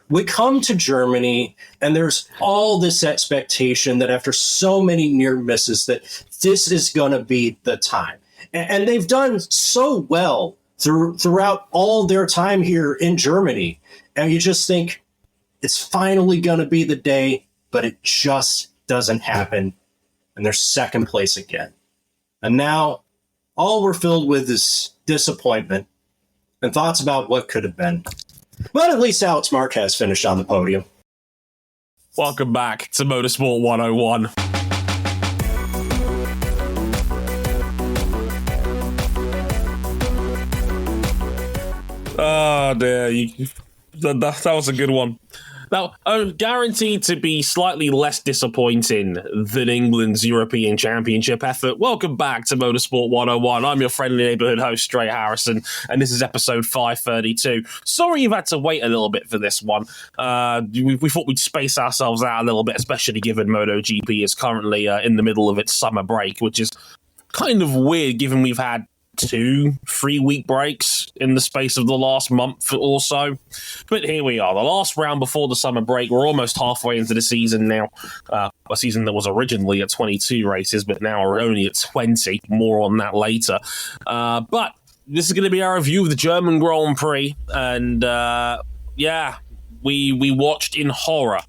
We come to Germany, and there's all this expectation that after so many near misses that this is going to be the time. And they've done so well throughout all their time here in Germany. And you just think it's finally going to be the day, but it just doesn't happen. And they're second place again. And now all we're filled with is disappointment and thoughts about what could have been. But at least Alex Marquez finished on the podium. Welcome back to Motorsport 101. Oh, dear. That was a good one. Now, guaranteed to be slightly less disappointing than England's European Championship effort. Welcome back to Motorsport 101. I'm your friendly neighbourhood host, Trey Harrison, and this is episode 532. Sorry you've had to wait a little bit for this one. We thought we'd space ourselves out a little bit, especially given MotoGP is currently in the middle of its summer break, which is kind of weird given we've had 2 3-week breaks in the space of the last month or so. But here we are, the last round before the summer break. We're almost halfway into the season now. A season that was originally at 22 races, but now we're only at 20. More on that later. But this is going to be our review of the German Grand Prix. And we watched in horror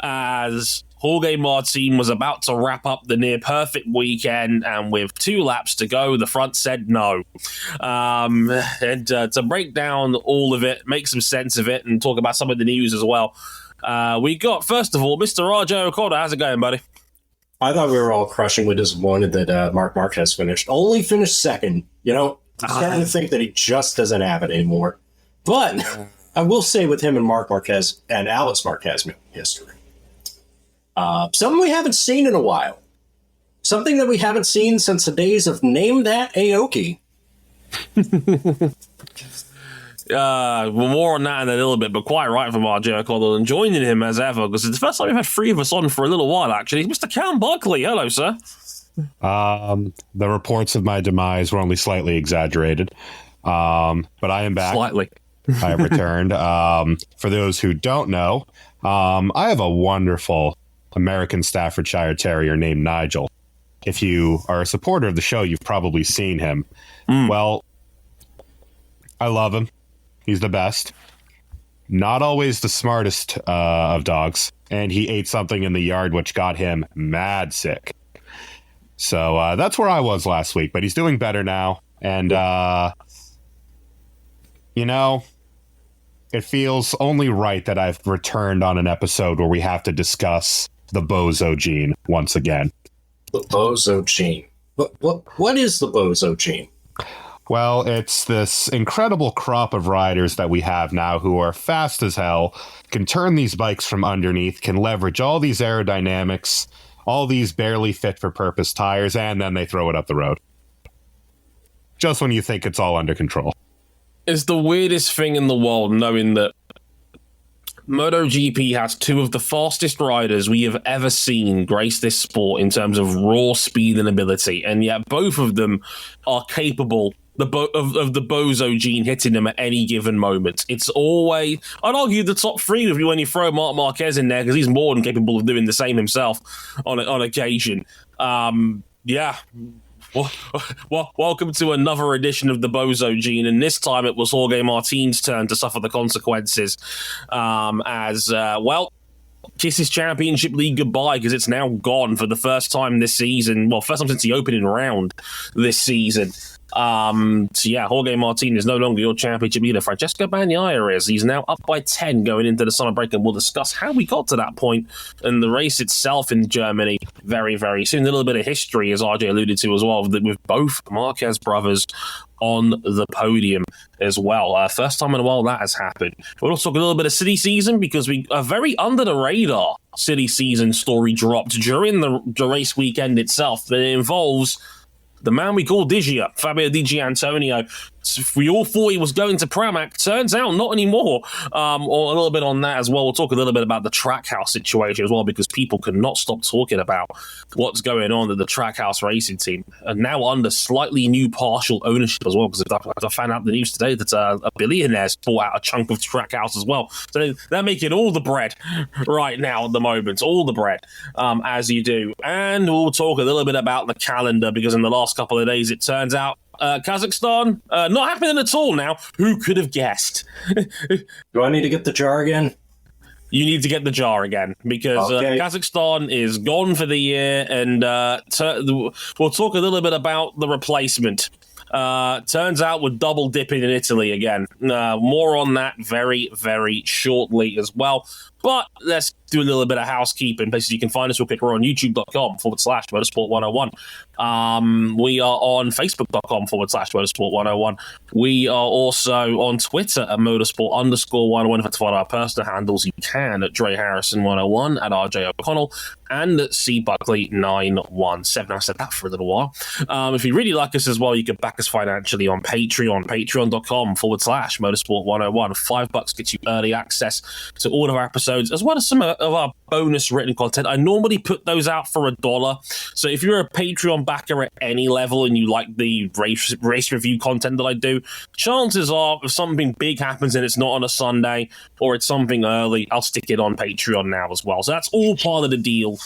as Jorge Martin was about to wrap up the near-perfect weekend, and with 2 laps to go, the front said no. To break down all of it, make some sense of it, and talk about some of the news as well, we got, first of all, Mr. Rajay Okada. How's it going, buddy? I thought we were all crushingly disappointed that Marc Marquez only finished second. You know, I'm starting to think that he just doesn't have it anymore. But I will say with him and Marc Marquez and Alex Marquez history, something we haven't seen in a while. Something that we haven't seen since the days of Name That Aoki. More on that in a little bit, but quite right from RJ O'Connell and joining him as ever, because it's the first time we've had 3 of us on for a little while, actually. Mr. Cameron Buckley. Hello, sir. The reports of my demise were only slightly exaggerated, but I am back. Slightly. I have returned. For those who don't know, I have a wonderful American Staffordshire Terrier named Nigel. If you are a supporter of the show, you've probably seen him. Well, I love him. He's the best. Not always the smartest of dogs. And he ate something in the yard which got him mad sick. So that's where I was last week. But he's doing better now. And, it feels only right that I've returned on an episode where we have to discuss the bozo gene once again. The bozo gene. What is the bozo gene? Well, it's this incredible crop of riders that we have now who are fast as hell, can turn these bikes from underneath, can leverage all these aerodynamics, all these barely fit for purpose tires, and then they throw it up the road. Just when you think it's all under control. It's the weirdest thing in the world knowing that MotoGP has 2 of the fastest riders we have ever seen grace this sport in terms of raw speed and ability, and yet both of them are capable of the bozo gene hitting them at any given moment. It's always, I'd argue, the top 3 of you when you throw Marc Marquez in there, because he's more than capable of doing the same himself on occasion. Well, welcome to another edition of the Bozo Gene, and this time it was Jorge Martin's turn to suffer the consequences kiss his championship league goodbye, because it's now gone for the first time this season. Well, first time since the opening round this season. Jorge Martin is no longer your championship leader. Pecco Bagnaia is. He's now up by 10 going into the summer break, and we'll discuss how we got to that point and the race itself in Germany very, very soon. A little bit of history, as RJ alluded to as well, with both Marquez brothers on the podium as well. First time in a while that has happened. We'll also talk a little bit of City Season, because a very under-the-radar City Season story dropped during the race weekend itself, that involves the man we call Fabio Di Giannantonio, we all thought he was going to Pramac. Turns out not anymore. Or a little bit on that as well. We'll talk a little bit about the Trackhouse situation as well, because people cannot stop talking about what's going on at the Trackhouse racing team, and now under slightly new partial ownership as well, because I found out the news today that a billionaire's bought out a chunk of Trackhouse as well. So they're making all the bread right now at the moment, all the bread, as you do. And we'll talk a little bit about the calendar, because in the last couple of days, it turns out Kazakhstan, not happening at all now. Who could have guessed? Do I need to get the jar again? You need to get the jar again, because Kazakhstan is gone for the year, and we'll talk a little bit about the replacement. Turns out we're double dipping in Italy again. More on that very, very shortly as well. But let's do a little bit of housekeeping. Basically, you can find us real quick. We're on youtube.com/motorsport101. We are on facebook.com/motorsport101. We are also on Twitter at motorsport_101. If you want to follow our personal handles, you can at Dre Harrison101, at RJ O'Connell, and at C Buckley 917. I said that for a little while. If you really like us as well, you can back us financially on Patreon, patreon.com/motorsport101. $5 gets you early access to all of our episodes, as well as some of our bonus written content. I normally put those out for $1. So if you're a Patreon backer at any level and you like the race review content that I do, chances are if something big happens and it's not on a Sunday or it's something early, I'll stick it on Patreon now as well. So that's all part of the deal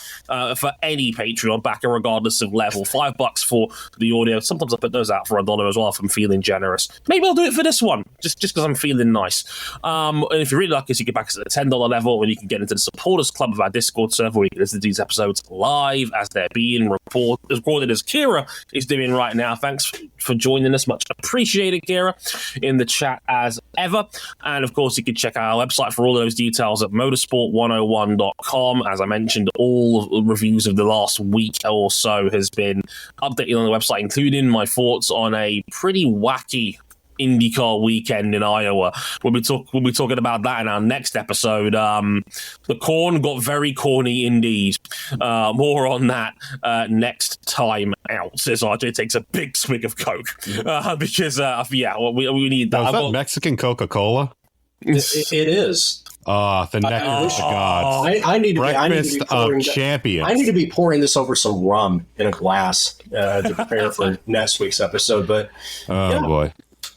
for any Patreon backer, regardless of level. $5 for the audio. Sometimes I put those out for $1 as well if I'm feeling generous. Maybe I'll do it for this one, just because I'm feeling nice. And if you really like us, you can back us at the $10 level, and you can get into the supporters club of our Discord server, where you can listen to these episodes live as they're being recorded, as Kira is doing right now. Thanks for joining us. Much appreciated, Kira, in the chat as ever. And of course, you can check out our website for all of those details at motorsport101.com. As I mentioned, all reviews of the last week or so has been updated on the website, including my thoughts on a pretty wacky IndyCar weekend in Iowa. We'll be talking about that in our next episode. The corn got very corny indeed. More on that next time out. Says RJ takes a big swig of Coke because we need that. Was that Mexican Coca-Cola? It is. The neck of the gods. I need to Breakfast be of champions. I need to be pouring this over some rum in a glass to prepare for next week's episode. But boy.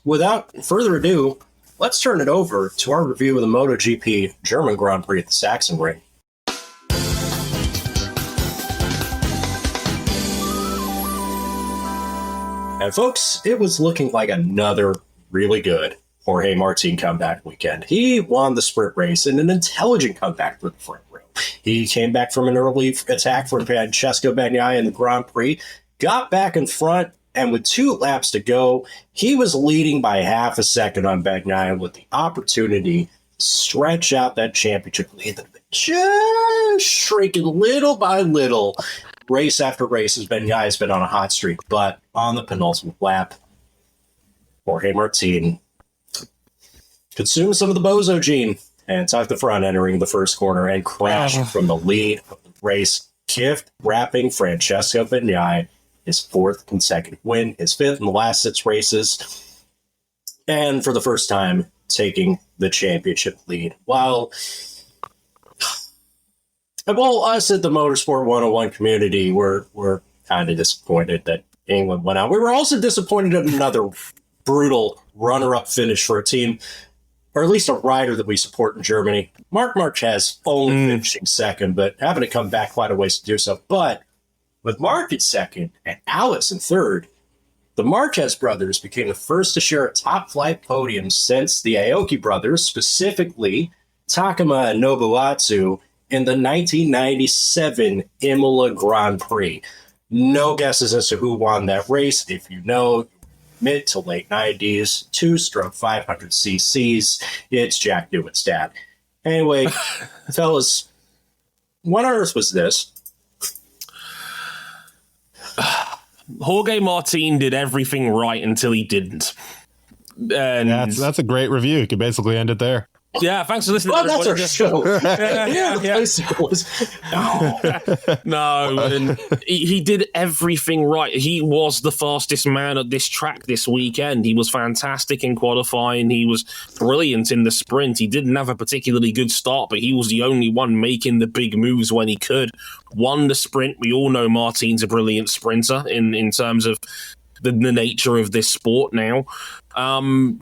Without further ado, let's turn it over to our review of the MotoGP German Grand Prix at the Sachsenring. And folks, it was looking like another really good Jorge Martin comeback weekend. He won the sprint race in an intelligent comeback for the front row. He came back from an early attack from Pecco Bagnaia in the Grand Prix, got back in front, and with 2 laps to go, he was leading by half a second on Bagnaia with the opportunity to stretch out that championship lead that had been just shrinking little by little, race after race, as Bagnaia has been on a hot streak. But on the penultimate lap, Jorge Martin consumed some of the bozo gene and tucked the front, entering the first corner and crashed from the lead of the race, gift wrapping Francesco Bagnaia his 4th consecutive win, his 5th in the last 6 races, and for the first time taking the championship lead. While us at the Motorsport 101 community were kind of disappointed that England went out, we were also disappointed at another brutal runner-up finish for a team, or at least a rider that we support in Germany. Marc Marquez only finishing second, but having to come back quite a ways to do so. But with Marc in second and Alex in third, the Marquez brothers became the first to share a top-flight podium since the Aoki brothers, specifically Takuma and Nobuatsu, in the 1997 Imola Grand Prix. No guesses as to who won that race. If you know, mid to late 90s, 2-stroke 500 cc's, it's Jack Dewitt's dad. Anyway, fellas, what on earth was this? Jorge Martin did everything right until he didn't. And that's a great review. You can basically end it there. Yeah, thanks for listening. Oh, that's our everybody. show. Yeah. Bicycles. No, and he did everything right. He was the fastest man at this track this weekend. He was fantastic in qualifying. He was brilliant in the sprint. He didn't have a particularly good start, but he was the only one making the big moves when he could. Won the sprint. We all know Martin's a brilliant sprinter in terms of the nature of this sport now.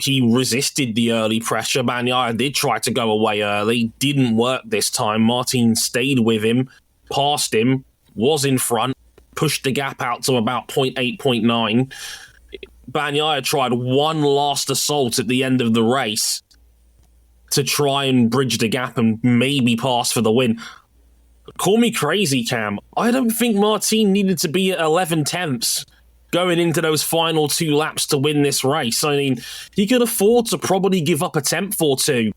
He resisted the early pressure. Bagnaia did try to go away early. Didn't work this time. Martin stayed with him, passed him, was in front, pushed the gap out to about 0.8, 0.9. Bagnaia tried one last assault at the end of the race to try and bridge the gap and maybe pass for the win. Call me crazy, Cam. I don't think Martin needed to be at 11 tenths going into those final 2 laps to win this race. I mean, he could afford to probably give up a tenth or two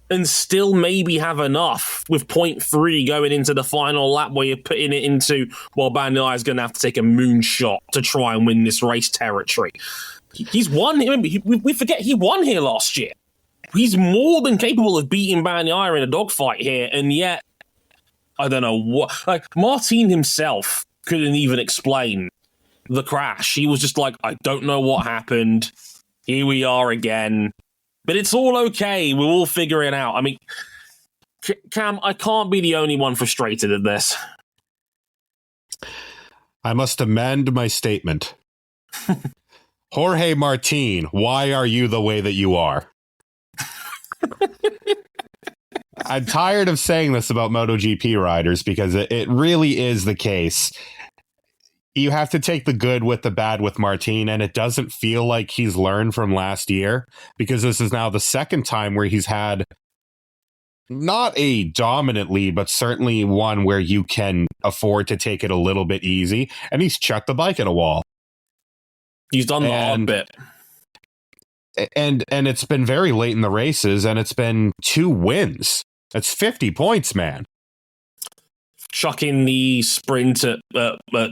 and still maybe have enough with 0.3 going into the final lap where you're putting it into, well, Bagnaia is going to have to take a moonshot to try and win this race territory. He's won. We forget he won here last year. He's more than capable of beating Bagnaia in a dogfight here, and yet, I don't know what... Like, Martin himself couldn't even explain the crash. He was just like, I don't know what happened. Here we are again. But it's all okay. We'll all figure it out. I mean, Cam, I can't be the only one frustrated at this. I must amend my statement. Jorge Martin, why are you the way that you are? I'm tired of saying this about MotoGP riders because it really is the case. You have to take the good with the bad with Martin, and it doesn't feel like he's learned from last year because this is now the second time where he's had not a dominant lead, but certainly one where you can afford to take it a little bit easy, and he's chucked the bike at a wall. He's done the hard bit. And it's been very late in the races, and it's been 2 wins. That's 50 points, man. Chucking the sprint at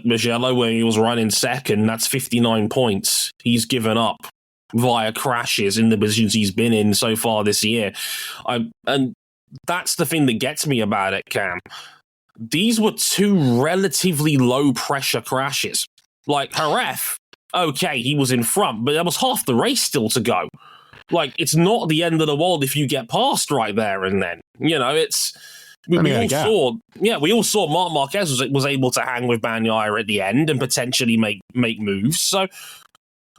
Mugello where he was running second, that's 59 points he's given up via crashes in the positions he's been in so far this year. And that's the thing that gets me about it, Cam. These were 2 relatively low-pressure crashes. Like, Jerez, okay, he was in front, but there was half the race still to go. Like, it's not the end of the world if you get past right there and then. You know, it's... We all saw Marc Marquez was able to hang with Bagnaia at the end and potentially make moves. So,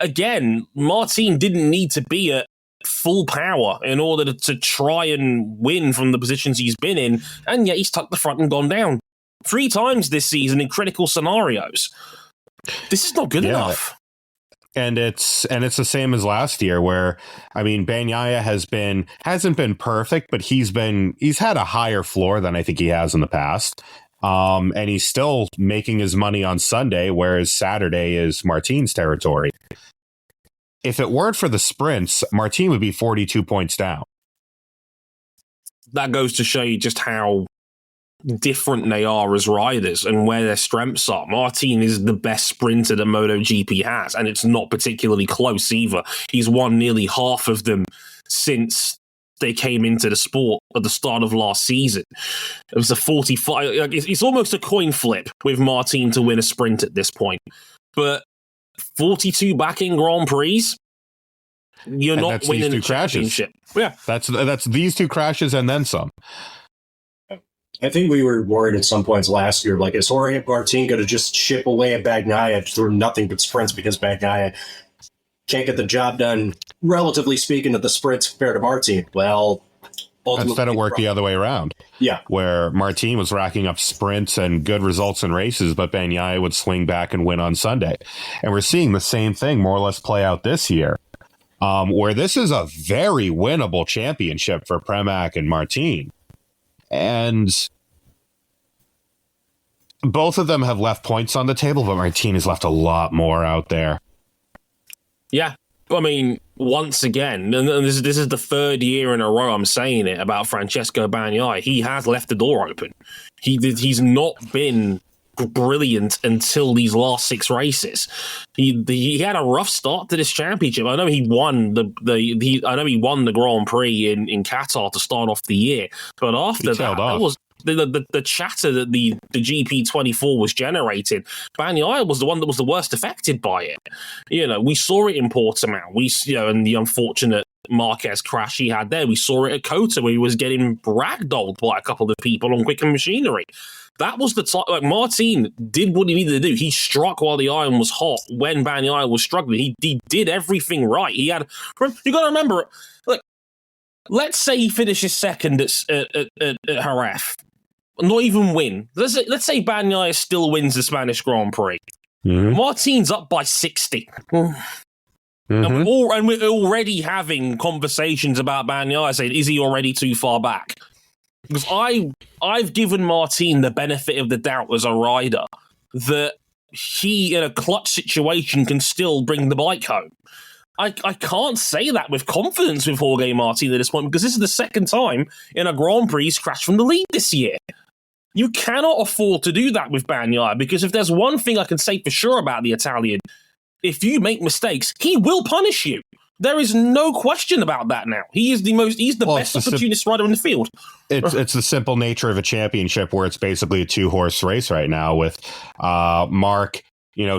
again, Martin didn't need to be at full power in order to try and win from the positions he's been in, and yet he's tucked the front and gone down 3 times this season in critical scenarios. This is not good enough. And it's the same as last year where, I mean, Bagnaia hasn't been perfect, but he's had a higher floor than I think he has in the past. And he's still making his money on Sunday, whereas Saturday is Martin's territory. If it weren't for the sprints, Martin would be 42 points down. That goes to show you just how different they are as riders and where their strengths are. Martin is the best sprinter that MotoGP has, and it's not particularly close either. He's won nearly half of them since they came into the sport at the start of last season. It was a 45. It's almost a coin flip with Martin to win a sprint at this point. But 42 back in Grand Prix, you're not winning a championship. Yeah, that's these 2 crashes and then some. I think we were worried at some points last year, like, is Jorge Martin going to just chip away at Bagnaia through nothing but sprints because Bagnaia can't get the job done, relatively speaking, at the sprints compared to Martin? Well, instead it worked the other way around. Yeah. Where Martin was racking up sprints and good results in races, but Bagnaia would swing back and win on Sunday. And we're seeing the same thing more or less play out this year, where this is a very winnable championship for Premac and Martin. And both of them have left points on the table, but Martin has left a lot more out there. Yeah. I mean, once again, and this is the 3rd year in a row I'm saying it about Francesco Bagnaia. He has left the door open. He's not been brilliant until these last 6 races. He had a rough start to this championship. I know he won the Grand Prix in Qatar to start off the year, but after that was the chatter that the GP24 was generating. Bagnaia was the one that was the worst affected by it. We saw it in Portimao. And the unfortunate Marquez crash he had there. We saw it at Kota where he was getting ragdolled by a couple of people on quicker machinery. That was the time. Like, Martin did what he needed to do. He struck while the iron was hot when Bagnaia was struggling. He did everything right. You got to remember, look, let's say he finishes second at Jerez. Not even win. Let's say Bagnaia still wins the Spanish Grand Prix. Mm-hmm. Martin's up by 60. Mm-hmm. And we're already having conversations about Bagnaia saying, is he already too far back? Because I've given Martin the benefit of the doubt as a rider that he, in a clutch situation, can still bring the bike home. I can't say that with confidence with Jorge Martin at this point, because this is the second time in a Grand Prix he's crashed from the lead this year. You cannot afford to do that with Bagnaia, because if there's one thing I can say for sure about the Italian, if you make mistakes, he will punish you. There is no question about that now. He's the best opportunist rider in the field. It's the simple nature of a championship where it's basically a 2-horse race right now with Mark,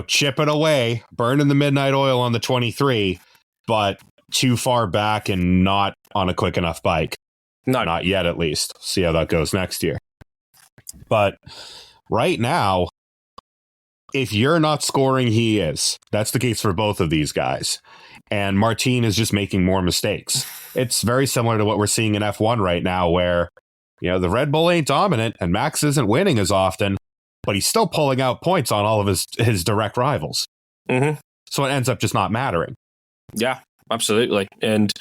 chipping away, burning the midnight oil on the 23, but too far back and not on a quick enough bike. No. Not yet, at least. See how that goes next year. But right now, if you're not scoring, he is. That's the case for both of these guys. And Martin is just making more mistakes. It's very similar to what we're seeing in F1 right now, where, the Red Bull ain't dominant and Max isn't winning as often, but he's still pulling out points on all of his direct rivals. Mm-hmm. So it ends up just not mattering. Yeah, absolutely. And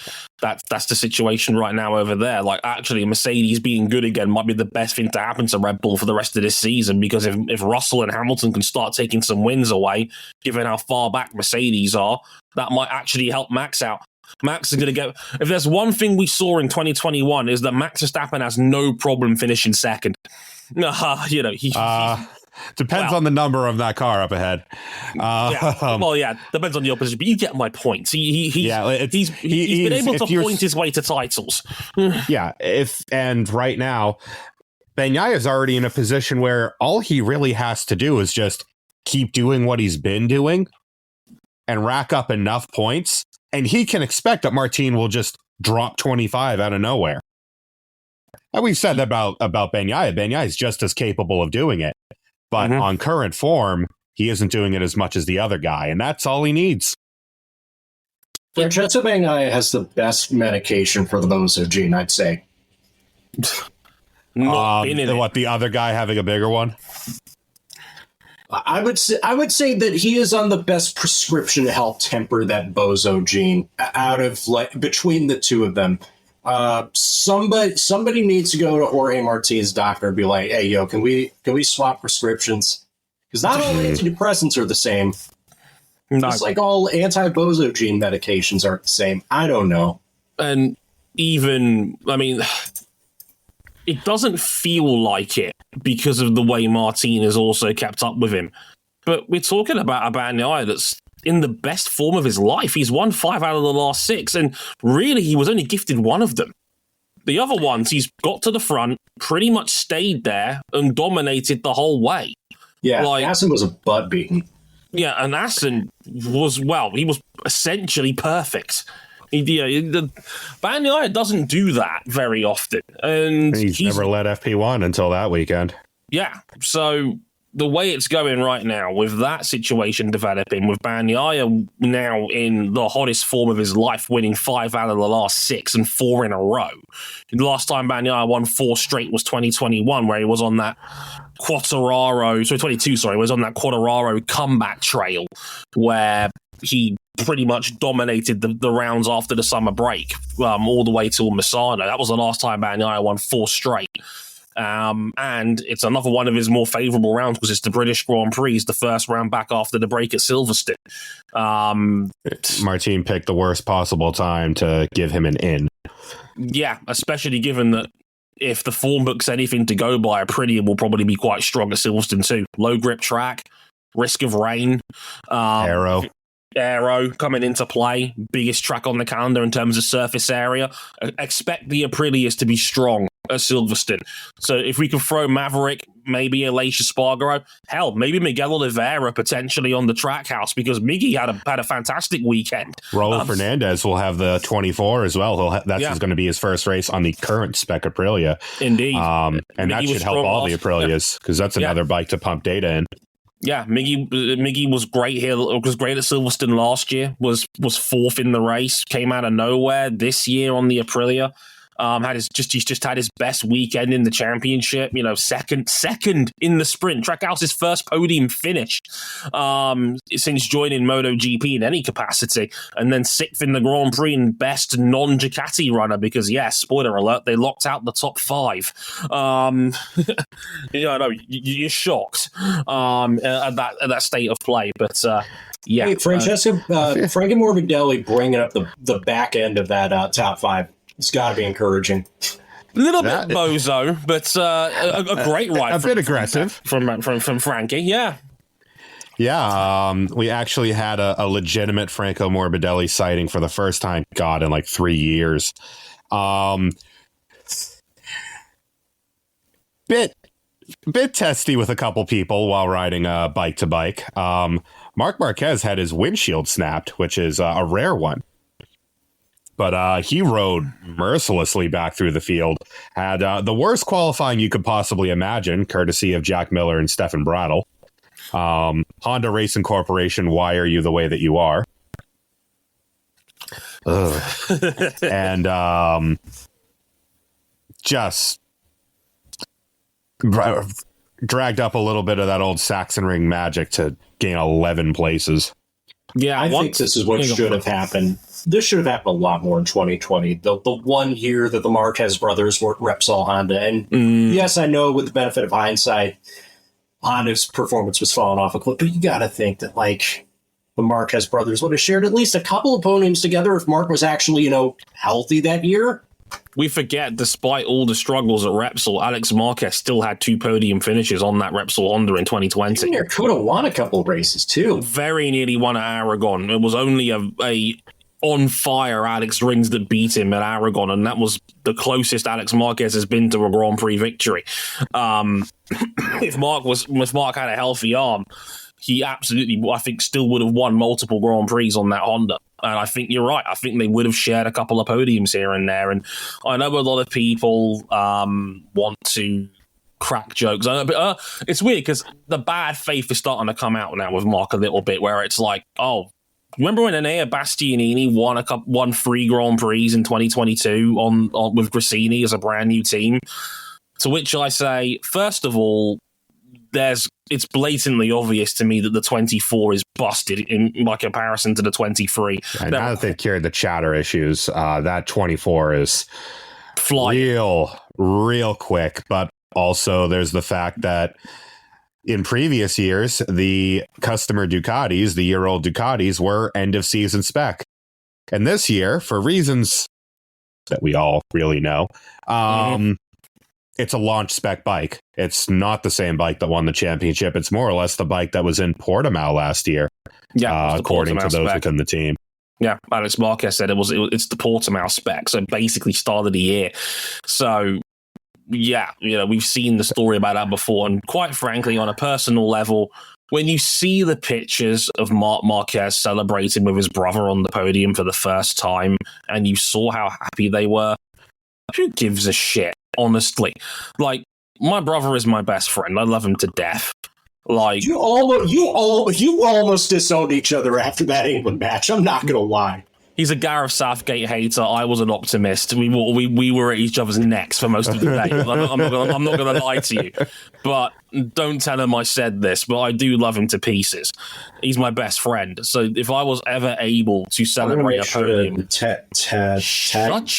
that's the situation right now over there. Like, actually, Mercedes being good again might be the best thing to happen to Red Bull for the rest of this season, because if Russell and Hamilton can start taking some wins away, given how far back Mercedes are, that might actually help Max out. Max is going to get... If there's one thing we saw in 2021 is that Max Verstappen has no problem finishing second. Depends on the number of that car up ahead. Depends on the opposition, but you get my point. He's been able to point his way to titles. Yeah, and right now, Bagnaia is already in a position where all he really has to do is just keep doing what he's been doing and rack up enough points, and he can expect that Martin will just drop 25 out of nowhere. And we've said that about Bagnaia. Bagnaia is just as capable of doing it. But on current form, he isn't doing it as much as the other guy, and that's all he needs. Francesco Bagnaia has the best medication for the bozo gene, I'd say. The other guy having a bigger one? I would say that he is on the best prescription to help temper that bozo gene out of between the two of them. Somebody needs to go to Jorge Martin's doctor and be like, hey, yo, can we swap prescriptions? Because not all antidepressants are the same. It's like all anti-bozo gene medications aren't the same. I don't know. And even, it doesn't feel like it because of the way Martin has also kept up with him. But we're talking about a Bagnaia that's in the best form of his life. He's won 5 out of the last 6, and really he was only gifted one of them. The other ones, he's got to the front, pretty much stayed there, and dominated the whole way. Yeah, Assen was a butt beating. Yeah, and Assen was, he was essentially perfect. Bagnaia doesn't do that very often. And he's never led FP1 until that weekend. Yeah, so the way it's going right now, with that situation developing, with Bagnaia now in the hottest form of his life, winning 5 out of the last 6 and 4 in a row. The last time Bagnaia won 4 straight was 2021, where he was on that was on that Quartararo comeback trail, where he pretty much dominated the rounds after the summer break, all the way till Misano. That was the last time Bagnaia won 4 straight. And it's another one of his more favourable rounds because it's the British Grand Prix, the first round back after the break at Silverstone. Martin picked the worst possible time to give him an in. Yeah, especially given that if the form book's anything to go by, Aprilia will probably be quite strong at Silverstone too. Low grip track, risk of rain. Aero coming into play, biggest track on the calendar in terms of surface area. Expect the Aprilias to be strong at Silverstone. So if we can throw Maverick, maybe Aleix Espargaro, hell, maybe Miguel Oliveira potentially on the track house, because Miggy had a fantastic weekend. Raul Fernandez will have the 24 as well. That's going to be his first race on the current spec Aprilia. Indeed. And that should help all the Aprilias, because that's another bike to pump data in. Yeah, Miggy was great here. Was great at Silverstone last year. Was fourth in the race. Came out of nowhere this year on the Aprilia. He's just had his best weekend in the championship. You know, second in the sprint. Trackhouse's first podium finish since joining MotoGP in any capacity, and then sixth in the Grand Prix and best non-Ducati runner. Because spoiler alert, they locked out the top five. You're shocked at that state of play, but. Hey, Francesco, Frankie Morbidelli bringing up the back end of that top five. It's got to be encouraging. A little bit bozo, but a great ride. A bit aggressive from Frankie, yeah. Yeah, we actually had a legitimate Franco Morbidelli sighting for the first time, in like 3 years. Bit testy with a couple people while riding bike to bike. Marc Marquez had his windshield snapped, which is a rare one. But he rode mercilessly back through the field. Had the worst qualifying you could possibly imagine, courtesy of Jack Miller and Stefan Bradl. Honda Racing Corporation, why are you the way that you are? And just dragged up a little bit of that old Saxon Ring magic to gain 11 places. Yeah, I think this is what should have happened. This should have happened a lot more in 2020. The 1 year that the Marquez brothers were Repsol Honda. And yes, I know with the benefit of hindsight, Honda's performance was falling off a cliff. But you got to think that, like, the Marquez brothers would have shared at least a couple of podiums together if Mark was actually, healthy that year. We forget, despite all the struggles at Repsol, Alex Marquez still had 2 podium finishes on that Repsol Honda in 2020. Junior could have won a couple of races, too. Very nearly won at Aragon. It was only a on-fire Alex Rins that beat him at Aragon, and that was the closest Alex Marquez has been to a Grand Prix victory. If Mark had a healthy arm, he absolutely, I think, still would have won multiple Grand Prix on that Honda. And I think you're right. I think they would have shared a couple of podiums here and there. And I know a lot of people want to crack jokes. But it's weird because the bad faith is starting to come out now with Mark a little bit, where it's like, oh, remember when Enea Bastianini won 3 Grand Prix in 2022 on with Gresini as a brand new team? To which I say, first of all, it's blatantly obvious to me that the 24 is busted by comparison to the 23. And now that they've cured the chatter issues, that 24 is flying. real quick. But also there's the fact that in previous years, the customer Ducatis, the year-old Ducatis, were end-of-season spec. And this year, for reasons that we all really know, it's a launch spec bike. It's not the same bike that won the championship. It's more or less the bike that was in Portimao last year, according to those within the team. Yeah, Alex Marquez said it's the Portimao spec, so basically start of the year. So, yeah, we've seen the story about that before, and quite frankly, on a personal level, when you see the pictures of Marc Marquez celebrating with his brother on the podium for the first time, and you saw how happy they were, who gives a shit? Honestly, like, my brother is my best friend. I love him to death. Like, you almost disowned each other after that England match. I'm not gonna lie. He's a Gareth Southgate hater. I was an optimist. We were at each other's necks for most of the day. I'm not gonna lie to you, but don't tell him I said this. But I do love him to pieces. He's my best friend. So if I was ever able to celebrate a podium,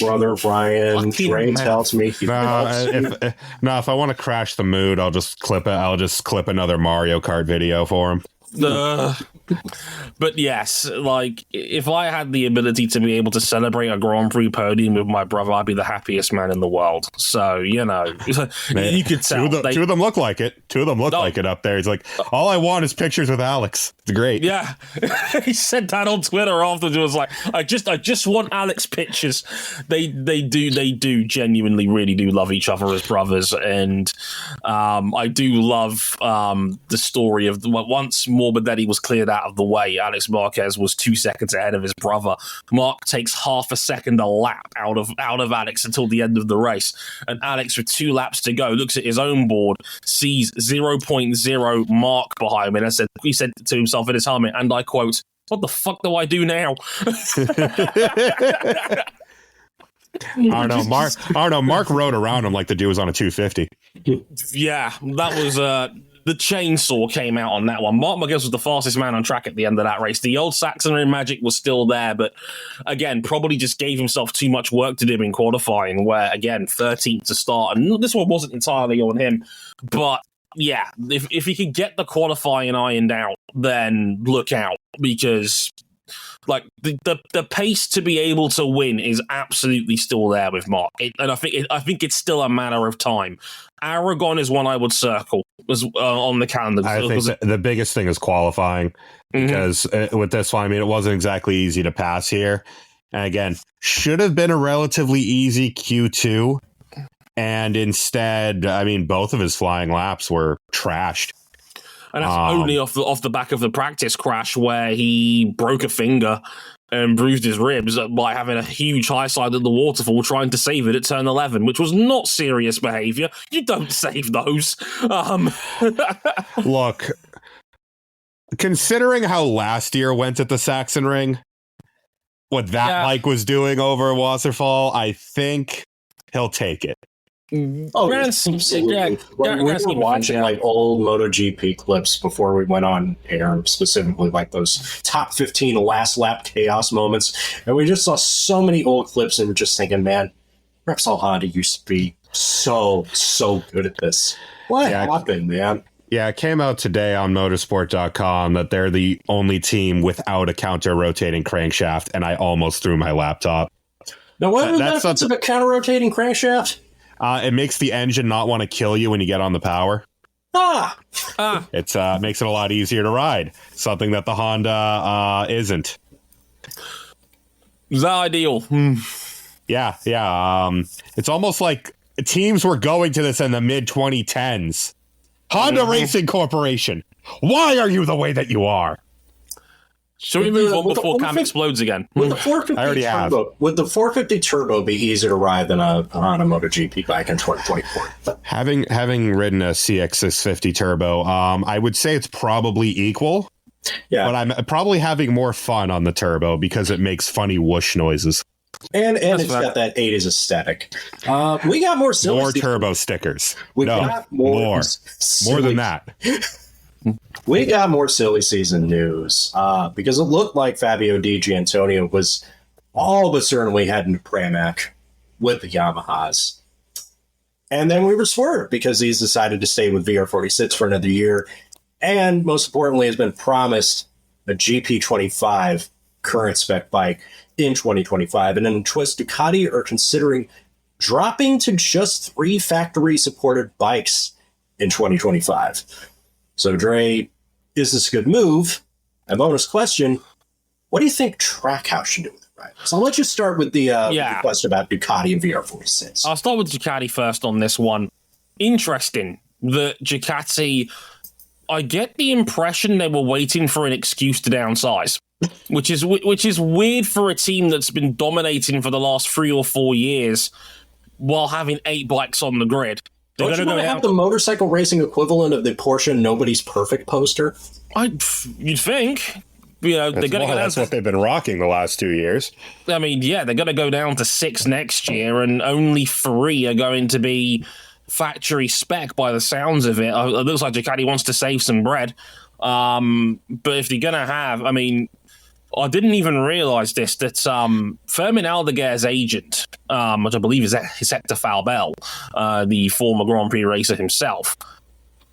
brother Ryan, Ray tells me. If I want to crash the mood, I'll just clip it. I'll just clip another Mario Kart video for him. But yes, like, if I had the ability to be able to celebrate a Grand Prix podium with my brother, I'd be the happiest man in the world. So, you could tell. Two of them look like it. Two of them look like it up there. He's like, all I want is pictures with Alex. It's great. Yeah. He said that on Twitter afterwards. It was like, I just want Alex pictures. They do genuinely really do love each other as brothers. And I do love the story of once Morbidelli was cleared out of the way, Alex Marquez was 2 seconds ahead of his brother. Mark takes half a second a lap out of Alex until the end of the race. And Alex, with 2 laps to go, looks at his own board, sees 0.0 Mark behind him, and he said to himself in his helmet, and I quote, "What the fuck do I do now?" I don't know. Mark rode around him like the dude was on a 250. Yeah, that was the chainsaw came out on that one. Mark Marquez was the fastest man on track at the end of that race. The old Saxon Ring magic was still there, but again, probably just gave himself too much work to do in qualifying, where, again, 13th to start. And this one wasn't entirely on him. But, yeah, if he could get the qualifying ironed out, then look out. Because, like, the pace to be able to win is absolutely still there with Mark. And I think it's still a matter of time. Aragon is one I would circle on the calendar. I think the biggest thing is qualifying, because with this one, I mean, it wasn't exactly easy to pass here. And again, should have been a relatively easy Q2. And instead, I mean, both of his flying laps were trashed. And that's only off the back of the practice crash where he broke a finger and bruised his ribs by having a huge high side at the waterfall trying to save it at turn 11, which was not serious behavior. You don't save those. Look, considering how last year went at the Saxon Ring, what that Mike was doing over Wasserfall, I think he'll take it. Oh, absolutely. When we were watching like old MotoGP clips before we went on air, specifically like those top 15 last lap chaos moments, and we just saw so many old clips and we're just thinking, man, Repsol Honda used to be so good at this. What happened, man? Yeah, it came out today on motorsport.com that they're the only team without a counter-rotating crankshaft, and I almost threw my laptop. Now, what are the benefits of a counter-rotating crankshaft? It makes the engine not want to kill you when you get on the power. It makes it a lot easier to ride. Something that the Honda isn't. Is that ideal? Yeah. It's almost like teams were going to this in the mid-2010s. Honda Racing Corporation, why are you the way that you are? Should we move on before Cam explodes again? Would the 450 turbo be easier to ride than on a MotoGP bike in 2024? Having ridden a CX650 turbo, I would say it's probably equal. Yeah, but I'm probably having more fun on the turbo because it makes funny whoosh noises. And it's got that 80s aesthetic. We got more silly more turbo stickers. Got more than that. We got more silly season news because it looked like Fabio Di Giannantonio was all but certainly heading to Pramac with the Yamahas. And then we were swerved because he's decided to stay with VR46 for another year. And most importantly, has been promised a GP25 current spec bike in 2025. And then Twist Ducati are considering dropping to just 3 factory supported bikes in 2025. So, Dre, is this a good move? And bonus question, what do you think Trackhouse should do with it, right? So I'll let you start with the question about Ducati and VR46. I'll start with Ducati first on this one. Interesting that Ducati, I get the impression they were waiting for an excuse to downsize, which is weird for a team that's been dominating for the last 3 or 4 years while having 8 bikes on the grid. Don't you want to have the motorcycle racing equivalent of the Porsche Nobody's Perfect poster? You'd think. They're going to go down. That's what they've been rocking the last 2 years. I mean, yeah, they're going to go down to 6 next year, and only 3 are going to be factory spec by the sounds of it. It looks like Ducati wants to save some bread. But if they're going to have, I mean, I didn't even realize this, that Fermin Aldeguer's agent, which I believe is Hector Falbel, the former Grand Prix racer himself,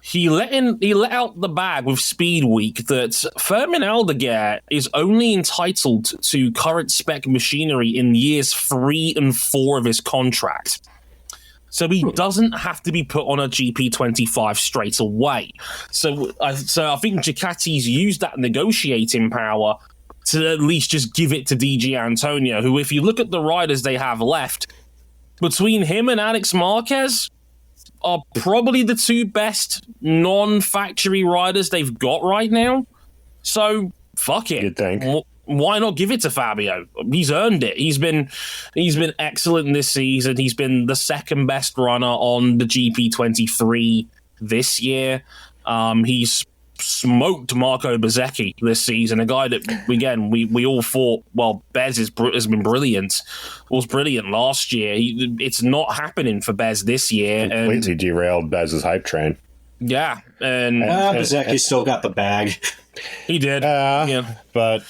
he let out the bag with Speed Week that Fermin Aldeguer is only entitled to current spec machinery in years 3 and 4 of his contract. So he doesn't have to be put on a GP25 straight away. So I think Ducati's used that negotiating power to at least just give it to DG Antonio, who, if you look at the riders they have left, between him and Alex Marquez, are probably the two best non-factory riders they've got right now. So, fuck it. You'd think. Why not give it to Fabio? He's earned it. He's been excellent this season. He's been the second best runner on the GP23 this year. He's smoked Marco Bezzecchi this season, a guy that, again, we all thought, well, Bez has been brilliant. Was brilliant last year. It's not happening for Bez this year. Completely derailed Bez's hype train. Yeah. And Bezzecchi still got the bag. He did. But,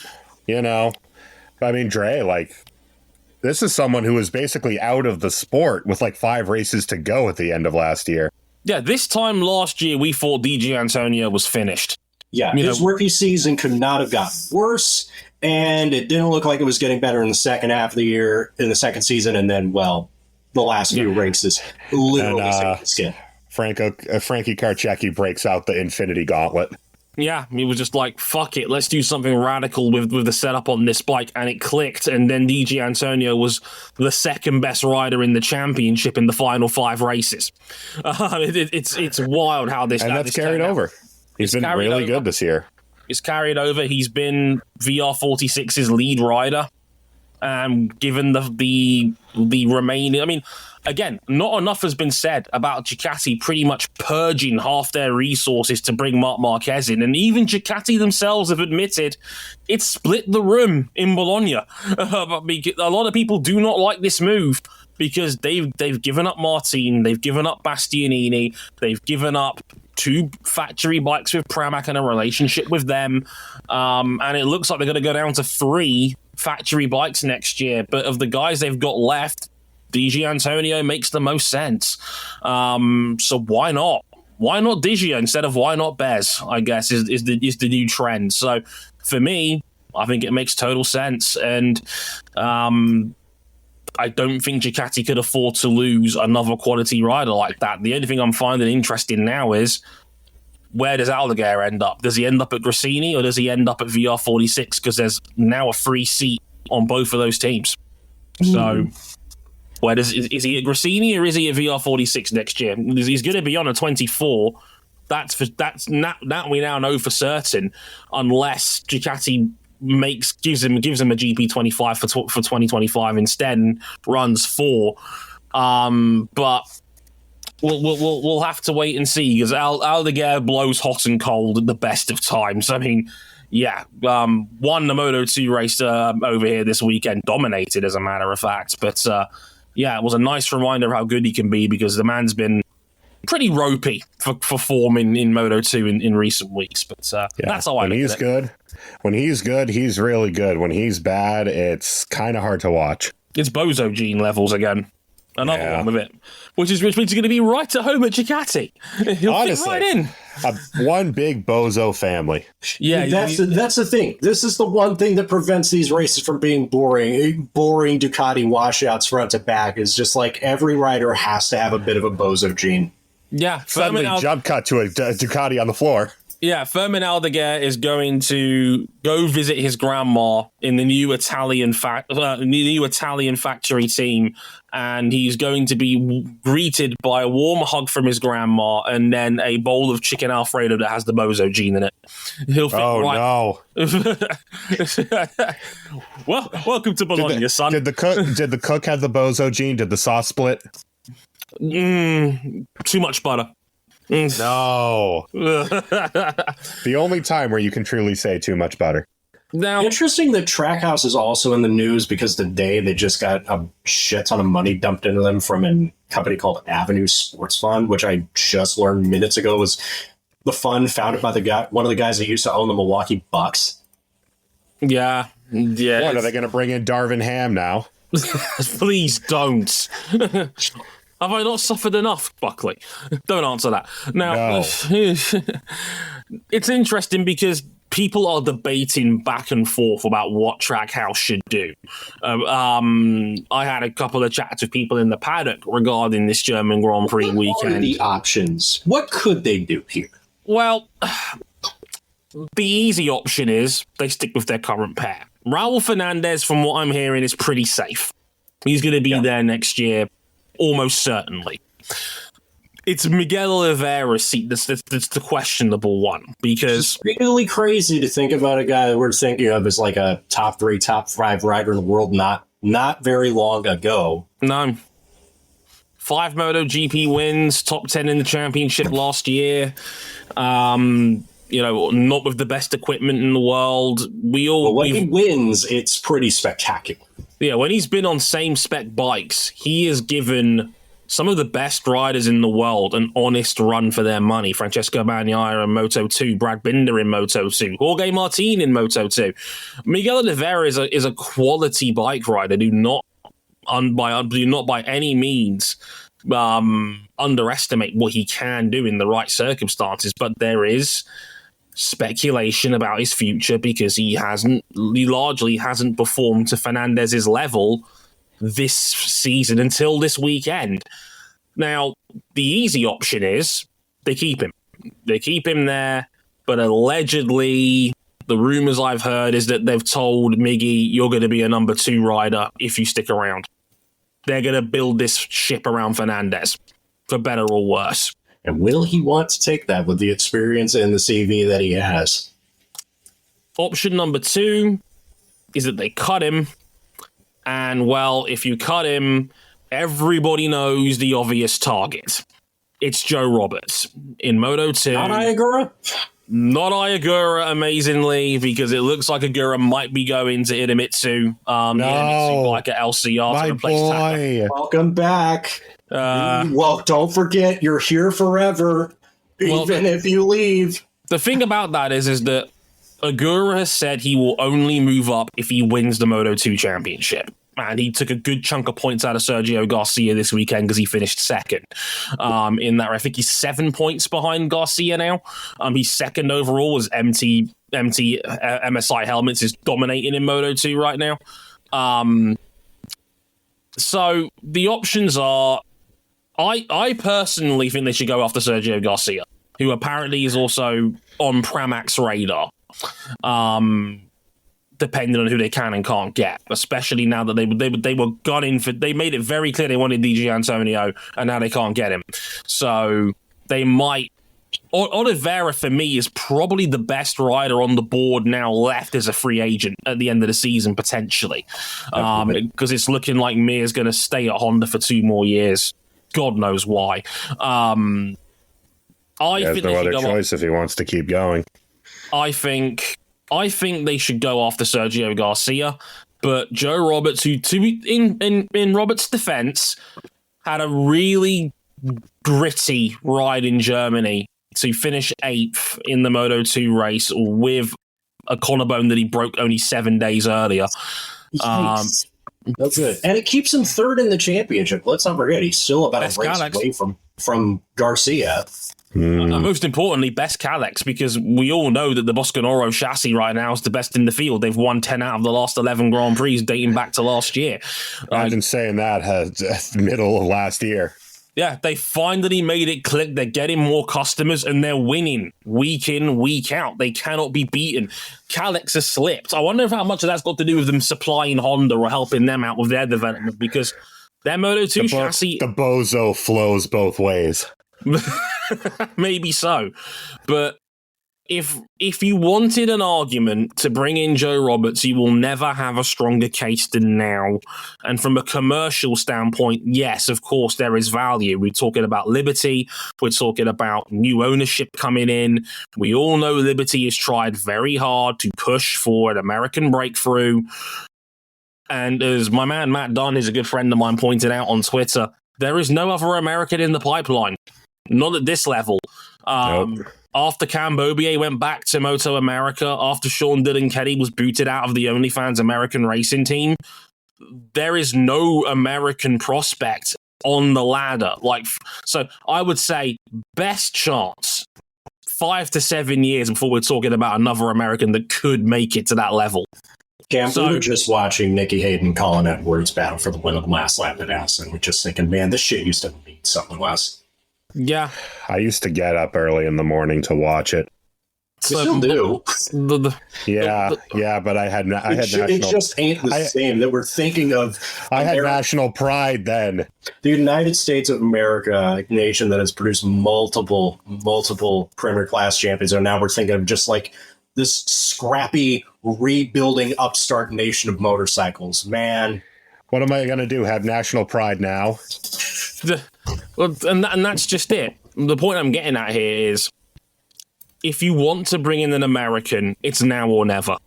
I mean, Dre, this is someone who was basically out of the sport with 5 races to go at the end of last year. Yeah, this time last year, we thought DG Antonio was finished. Yeah, his rookie season could not have gotten worse, and it didn't look like it was getting better in the second half of the year, in the second season, and then, well, the last few races literally skin. Frankie Carchecki breaks out the Infinity Gauntlet. Yeah, he was just like, fuck it, let's do something radical with the setup on this bike, and it clicked, and then DG Antonio was the second best rider in the championship in the final 5 races. It's wild how this... And that's carried over. He's been really good this year. It's carried over. He's been VR46's lead rider, given the remaining... I mean, again, not enough has been said about Ducati pretty much purging half their resources to bring Marc Marquez in. And even Ducati themselves have admitted it split the room in Bologna. A lot of people do not like this move because they've given up Martin, they've given up Bastianini, they've given up 2 factory bikes with Pramac and a relationship with them. And it looks like they're going to go down to 3 factory bikes next year. But of the guys they've got left, DG Antonio makes the most sense. So why not? Why not Digio instead of why not Bez, I guess, is the new trend. So for me, I think it makes total sense. And I don't think Ducati could afford to lose another quality rider like that. The only thing I'm finding interesting now is, where does Aldeguer end up? Does he end up at Grassini or does he end up at VR46? Because there's now a free seat on both of those teams. So... is he at Grassini or is he at VR46 next year? He's going to be on a 24. That's that we now know for certain, unless Ducati gives him a GP25 for 2025 instead and runs 4. But we'll have to wait and see, because Aldeguer blows hot and cold at the best of times. I mean, yeah, won the Moto2 race over here this weekend, dominated as a matter of fact, but. Yeah, it was a nice reminder of how good he can be, because the man's been pretty ropey for form in Moto2 in recent weeks. But that's how I look at it. When he's good, he's really good. When he's bad, it's kind of hard to watch. It's Bozo Gene levels again. Another one with it. Which means he's going to be right at home at Ducati. He'll Honestly, fit right in. One big Bozo family. Yeah, that's the thing. This is the one thing that prevents these races from being boring. Boring Ducati washouts front to back is just like every rider has to have a bit of a Bozo gene. Yeah. Suddenly jump cut to a Ducati on the floor. Yeah, Fermin Aldeguer is going to go visit his grandma in the new Italian factory team, and he's going to be greeted by a warm hug from his grandma and then a bowl of chicken Alfredo that has the Bozo gene in it. He'll fit no! Well, welcome to Bologna, son. Did the cook have the Bozo gene? Did the sauce split? Too much butter. No. The only time where you can truly say too much butter. Now, interesting that Trackhouse is also in the news because today they just got a shit ton of money dumped into them from a company called Avenue Sports Fund, which I just learned minutes ago was the fund founded by one of the guys that used to own the Milwaukee Bucks. Yeah. What, are they going to bring in Darvin Ham now? Please don't. Have I not suffered enough, Buckley? Don't answer that. Now, No. it's interesting because people are debating back and forth about what Trackhouse should do. I had a couple of chats with people in the paddock regarding this German Grand Prix What are weekend. the options? What could they do here? Well, the easy option is they stick with their current pair. Raul Fernandez, from what I'm hearing, is pretty safe. He's going to be there next year, almost certainly. It's Miguel Oliveira's seat that's the questionable one, because It's really crazy to think about a guy that we're thinking of as like a top 3, top 5 rider in the world not very long ago. no. 5 MotoGP wins, top 10 in the championship last year. Not with the best equipment in the world. But when he wins, it's pretty spectacular. Yeah, when he's been on same spec bikes, he has given some of the best riders in the world an honest run for their money. Francesco Bagnaia in Moto2, Brad Binder in Moto2, Jorge Martin in Moto2. Miguel Oliveira is a quality bike rider. Do not by any means underestimate what he can do in the right circumstances. But there is speculation about his future because he largely hasn't performed to Fernandez's level this season until this weekend. Now, the easy option is they keep him. They keep him there, but allegedly, the rumors I've heard is that they've told Miggy, you're going to be a number 2 rider if you stick around. They're going to build this ship around Fernandez, for better or worse. And will he want to take that with the experience and the CV that he has? Option number 2 is that they cut him. And, well, if you cut him, everybody knows the obvious target. It's Joe Roberts in Moto2. Not Iagura? Not Iagura, amazingly, because it looks like Agura might be going to Idemitsu. Idemitsu bike at LCR My to replace Taka. boy. Welcome back. Well, don't forget, you're here forever, even if you leave. The thing about that is that Agura has said he will only move up if he wins the Moto2 championship. And he took a good chunk of points out of Sergio Garcia this weekend because he finished second in that. I think he's 7 points behind Garcia now. He's second overall as MSI Helmets is dominating in Moto2 right now. So the options are, I personally think they should go after Sergio Garcia, who apparently is also on Pramac's radar. Depending on who they can and can't get, especially now that they were gunning for. They made it very clear they wanted DJ Antonio, and now they can't get him. So they might. Oliveira for me is probably the best rider on the board now left as a free agent at the end of the season potentially, because it's looking like Mir's going to stay at Honda for 2 more years. God knows why. He has no other choice if he wants to keep going. I think they should go after Sergio Garcia, but Joe Roberts, who in Roberts' defense, had a really gritty ride in Germany to finish 8th in the Moto2 race with a collarbone that he broke only 7 days earlier. That's good. And it keeps him 3rd in the championship. Let's not forget, he's still about a race away from Garcia. Most importantly, best Kalex, because we all know that the Boscanoro chassis right now is the best in the field. They've won 10 out of the last 11 Grand Prix dating back to last year. I've been saying that middle of last year. Yeah, they finally made it click. They're getting more customers and they're winning week in, week out. They cannot be beaten. Kalex has slipped. I wonder if how much of that's got to do with them supplying Honda or helping them out with their development, because their Moto2 chassis... The bozo flows both ways. Maybe so. But if you wanted an argument to bring in Joe Roberts, you will never have a stronger case than now. And from a commercial standpoint, yes, of course, there is value. We're talking about Liberty. We're talking about new ownership coming in. We all know Liberty has tried very hard to push for an American breakthrough. And as my man Matt Dunn, who's a good friend of mine, pointed out on Twitter, there is no other American in the pipeline. Not at this level. Nope. After Cam Bobier went back to Moto America, after Sean Dillon Kelly was booted out of the OnlyFans American racing team, there is no American prospect on the ladder. So I would say best chance 5 to 7 years before we're talking about another American that could make it to that level. Cam, we were just watching Nicky Hayden, Colin Edwards battle for the win of the last lap at Assen, and we're just thinking, man, this shit used to mean something less. Yeah. I used to get up early in the morning to watch it. You still do. But I had national. It just ain't the same that we're thinking of. I had national pride then. The United States of America, a nation that has produced multiple Premier Class champions, and now we're thinking of just like this scrappy, rebuilding upstart nation of motorcycles. Man, what am I going to do? Have national pride now? And that's just it. The point I'm getting at here is, if you want to bring in an American, it's now or never.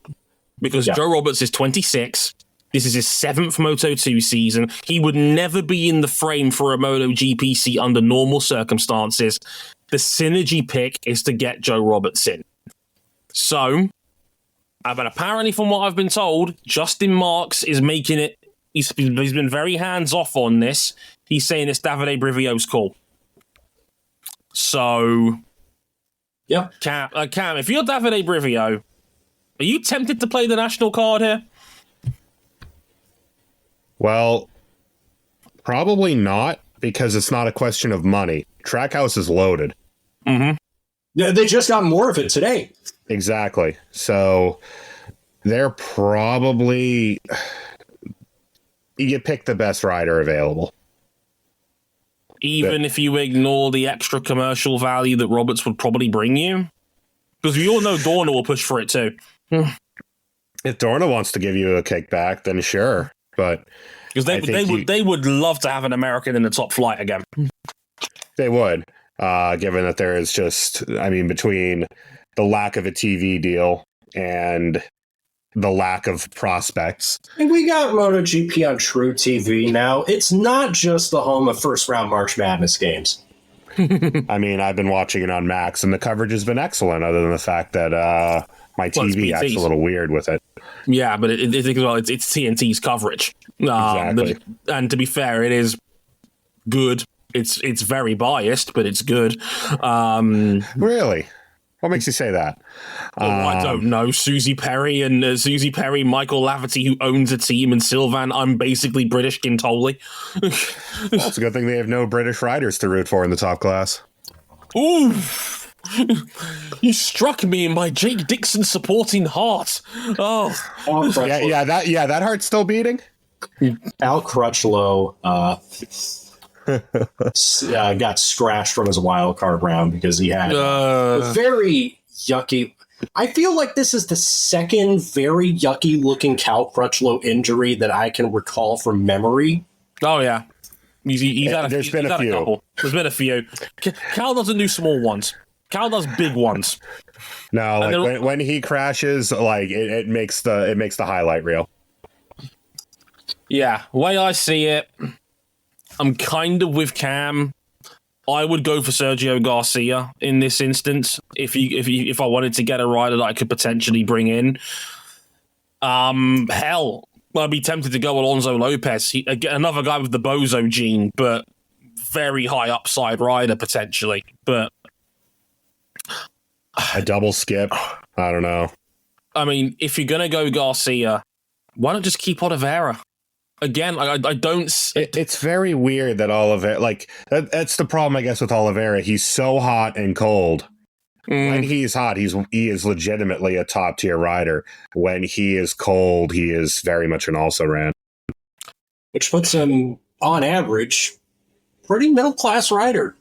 Because Joe Roberts is 26. This is his 7th Moto2 season. He would never be in the frame for a MotoGP seat under normal circumstances. The synergy pick is to get Joe Roberts in. So, but apparently from what I've been told, Justin Marks is making it. He's been very hands-off on this. He's saying it's Davide Brivio's call. So... yeah, Cam, if you're Davide Brivio, are you tempted to play the national card here? Well, probably not, because it's not a question of money. Trackhouse is loaded. Mm-hmm. Yeah, they just got more of it today. Exactly. So they're probably... you pick the best rider available. Even if you ignore the extra commercial value that Roberts would probably bring you? Because we all know Dorna will push for it too. If Dorna wants to give you a kickback, then sure. But because they would love to have an American in the top flight again. They would, given that there is just, between the lack of a TV deal and the lack of prospects. And we got MotoGP on True TV now. It's not just the home of first-round March Madness games. I've been watching it on Max, and the coverage has been excellent, other than the fact that my TV acts a little weird with it. Yeah, but it's TNT's coverage. Exactly. And to be fair, it is good. It's very biased, but it's good. Really? What makes you say that? I don't know. Susie Perry, Michael Lafferty, who owns a team, and Sylvan. I'm basically British Gintoli. Well, it's a good thing they have no British riders to root for in the top class. Ooh. You struck me in my Jake Dixon supporting heart. Oh. That heart's still beating? Al Crutchlow got scratched from his wild card round because he had a very yucky. I feel like this is the second very yucky looking Cal Crutchlow injury that I can recall from memory. Oh yeah, he's had a few. Couple. There's been a few. Cal doesn't do small ones. Cal does big ones. No, when he crashes, it makes the highlight reel. Yeah, the way I see it, I'm kind of with Cam. I would go for Sergio Garcia in this instance if I wanted to get a rider that I could potentially bring in. Hell, I'd be tempted to go Alonso Lopez, another guy with the bozo gene, but very high upside rider potentially. But a double skip, I don't know. If you're gonna go Garcia, why not just keep Oliveira? Again, I don't... It's very weird that Oliveira... that's the problem, I guess, with Oliveira. He's so hot and cold. When he's hot, he is legitimately a top-tier rider. When he is cold, he is very much an also-ran. Which puts him, on average, pretty middle-class rider.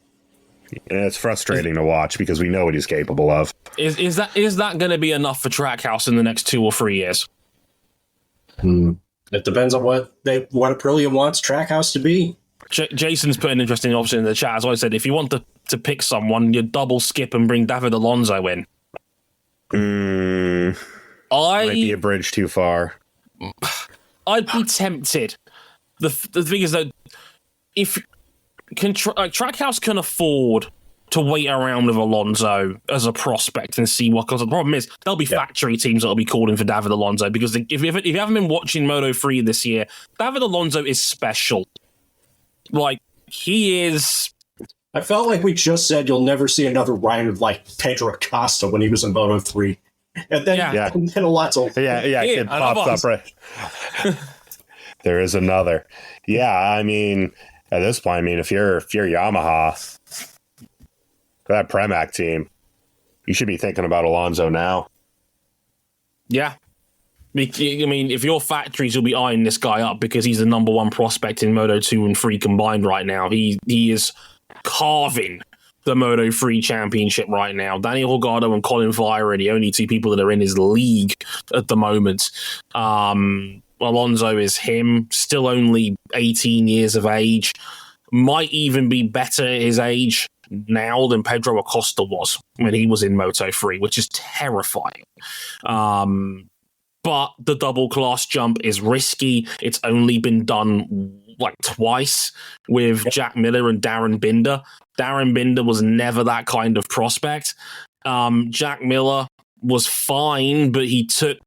And it's frustrating to watch because we know what he's capable of. Is that going to be enough for Trackhouse in the next 2 or 3 years? It depends on what Aprilia wants Trackhouse to be. Jason's put an interesting option in the chat. As I said, if you want to pick someone, you double skip and bring David Alonso in. Might be a bridge too far. I'd be tempted. The thing is that if Trackhouse can afford to wait around with Alonso as a prospect and see what, because the problem is there'll be factory teams that'll be calling for David Alonso, because if you haven't been watching Moto3 this year, David Alonso is special. he is. I felt like we just said you'll never see another rider like Pedro Acosta when he was in Moto3. And then, and then Alonso. Kid pops up right. There is another. Yeah, I mean, at this point, if you're Yamaha, that Premac team, you should be thinking about Alonso now. Yeah. I mean, if your factories will be eyeing this guy up because he's the number one prospect in Moto 2 and 3 combined right now. He is carving the Moto 3 championship right now. Daniel Holgado and Colin Vire are the only two people that are in his league at the moment. Alonso is him, still only 18 years of age. Might even be better at his age now than Pedro Acosta was when he was in Moto 3, which is terrifying. But the double class jump is risky. It's only been done like twice with Jack Miller and Darren Binder. Darren Binder was never that kind of prospect. Jack Miller was fine, but he took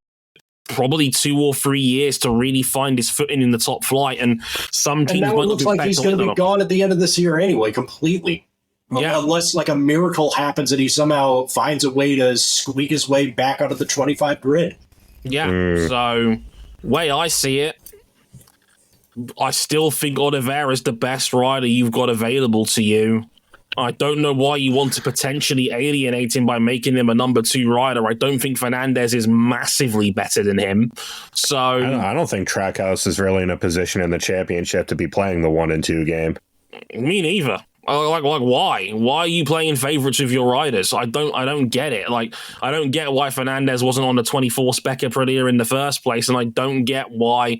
probably 2 or 3 years to really find his footing in the top flight. And some teams now it looks like he's going to be gone at the end of this year anyway, completely. Yeah. Unless like a miracle happens and he somehow finds a way to squeak his way back out of the 25 grid. Yeah, so way I see it, I still think Oliveira is the best rider you've got available to you. I don't know why you want to potentially alienate him by making him a number 2 rider. I don't think Fernandez is massively better than him. So I don't think Trackhouse is really in a position in the championship to be playing the 1 and 2 game. Me neither. Like why? Why are you playing favorites with your riders? I don't get it. Like, I don't get why Fernandez wasn't on the 24 spec Aprilia in the first place, and I don't get why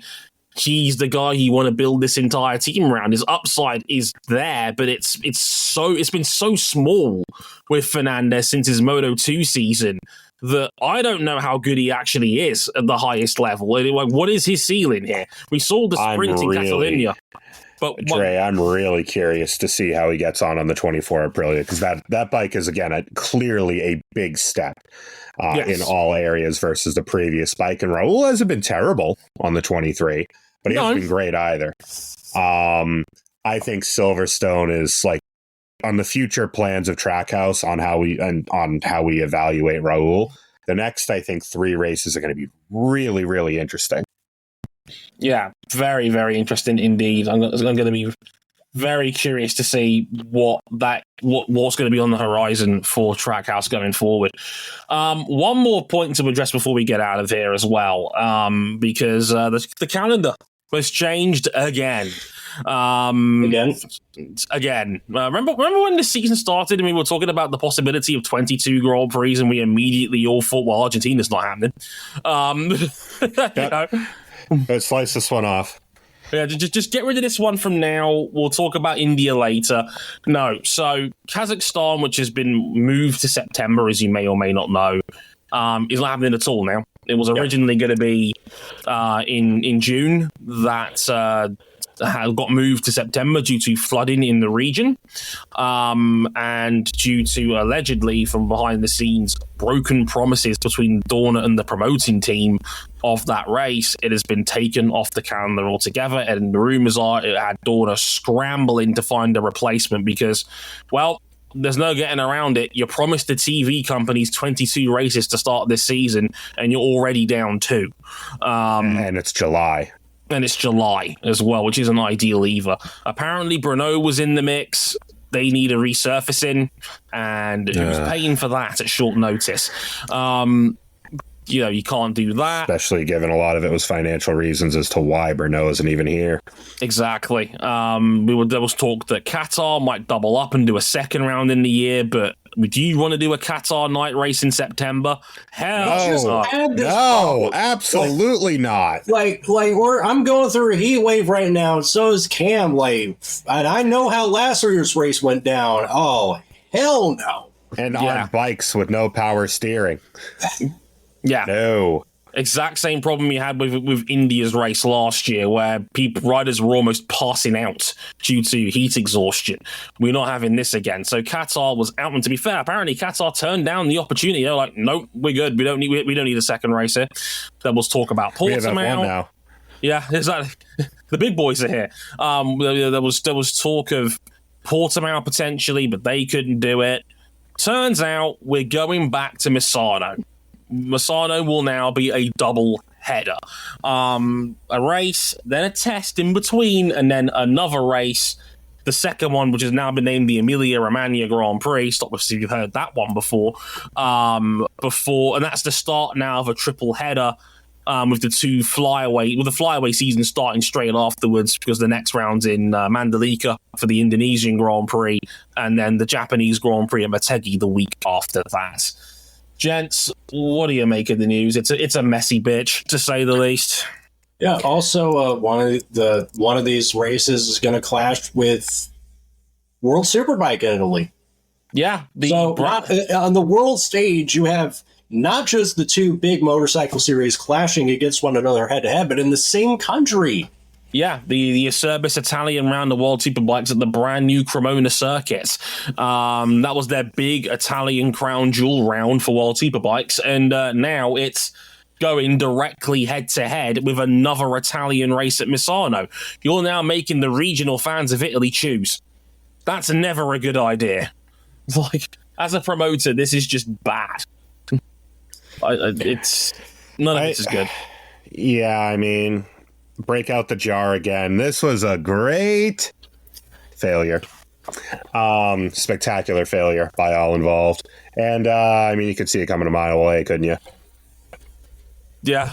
he's the guy you want to build this entire team around. His upside is there, but it's been so small with Fernandez since his Moto 2 season that I don't know how good he actually is at the highest level. Like, what is his ceiling here? We saw the sprint in Catalonia. But Dre, I'm really curious to see how he gets on the 24 Aprilia, because that bike is, again, clearly a big step in all areas versus the previous bike. And Raul hasn't been terrible on the 23, but he hasn't been great either. I think Silverstone is like on the future plans of Trackhouse on how we evaluate Raul. The next, I think, 3 races are going to be really, really interesting. Yeah, very, very interesting indeed. I'm going to be very curious to see what's going to be on the horizon for Trackhouse going forward. One more point to address before we get out of here as well, because the calendar was changed again. Again. Remember when the season started and we were talking about the possibility of 22 Grand Prix, and we immediately all thought, well, Argentina's not happening. Let's slice this one off. Yeah, just get rid of this one from now. We'll talk about India later. No, so Kazakhstan, which has been moved to September, as you may or may not know, is not happening at all now. It was originally going to be in June. That got moved to September due to flooding in the region, and due to allegedly, from behind the scenes, broken promises between Dorna and the promoting team of that race. It has been taken off the calendar altogether, and the rumors are it had Dorna scrambling to find a replacement because, well, there's no getting around it. You promised the TV companies 22 races to start this season, and you're already down 2. And it's July. And it's July as well, which isn't ideal either. Apparently, Brno was in the mix. They need a resurfacing, and who's paying for that at short notice? You can't do that. Especially given a lot of it was financial reasons as to why Brno isn't even here. Exactly. There was talk that Qatar might double up and do a second round in the year, but do you want to do a Qatar night race in September? Hell no, absolutely not. I'm going through a heat wave right now, and so is Cam. And I know how last year's race went down. Oh, hell no. And on bikes with no power steering. Yeah. No. Exact same problem you had with India's race last year, where riders were almost passing out due to heat exhaustion. We're not having this again. So Qatar was out, and to be fair, apparently Qatar turned down the opportunity. They're like, nope, we're good. We don't need a second race here. There was talk about Portimao. Yeah, exactly. The big boys are here. There was talk of Portimao potentially, but they couldn't do it. Turns out we're going back to Misano. Misano will now be a double header. A race, then a test in between, and then another race. The second one, which has now been named the Emilia-Romagna Grand Prix. Stop us if you've heard that one before. And that's the start now of a triple header. With the flyaway season starting straight afterwards, because the next round's in Mandalika for the Indonesian Grand Prix, and then the Japanese Grand Prix at Motegi the week after that. Gents, what do you make of the news? It's a messy bitch, to say the least. Yeah. Also, one of these races is going to clash with World Superbike in Italy. Yeah. On the world stage, you have not just the two big motorcycle series clashing against one another head-to-head, but in the same country. Yeah, the Acerbis Italian round of World Superbikes at the brand new Cremona circuit. That was their big Italian crown jewel round for World Superbikes, and now it's going directly head-to-head with another Italian race at Misano. You're now making the regional fans of Italy choose. That's never a good idea. Like, as a promoter, this is just bad. None of this is good. Yeah, I mean, break out the jar again. This was a great failure. Spectacular failure by all involved. And, I mean, you could see it coming a mile away, couldn't you? Yeah.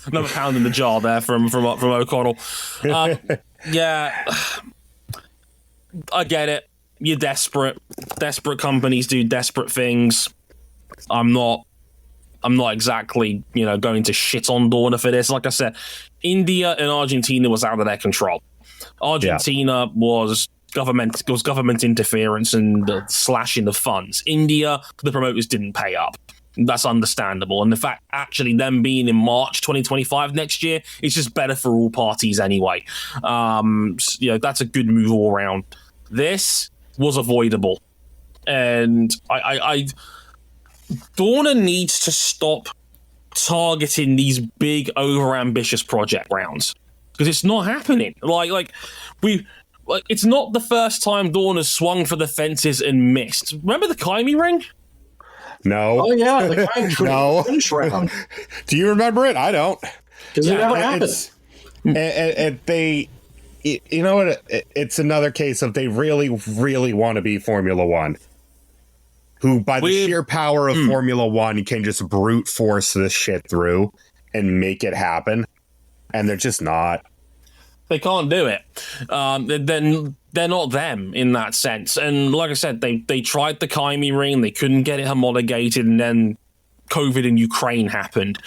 Another pound in the jar there from O'Connell. Yeah. I get it. You're desperate. Desperate companies do desperate things. I'm not exactly, going to shit on Dorna for this. Like I said, India and Argentina was out of their control. Argentina was government interference and the slashing of funds. India, the promoters didn't pay up. That's understandable. And the fact, actually, them being in March 2025 next year, it's just better for all parties anyway. That's a good move all around. This was avoidable. And Dorna needs to stop targeting these big, over-ambitious project rounds, because it's not happening. It's not the first time Dorna's swung for the fences and missed. Remember the Kaimi ring? No. Oh yeah, the Kaimi finish round. Do you remember it? I don't. Because it never happened. And they, you know what? It's another case of they really, really want to be Formula One. Who, by the sheer power of Formula One, can just brute force this shit through and make it happen. And they're just not. They can't do it. Then they're not them in that sense. And like I said, they tried the Kaimi ring, they couldn't get it homologated, and then COVID in Ukraine happened.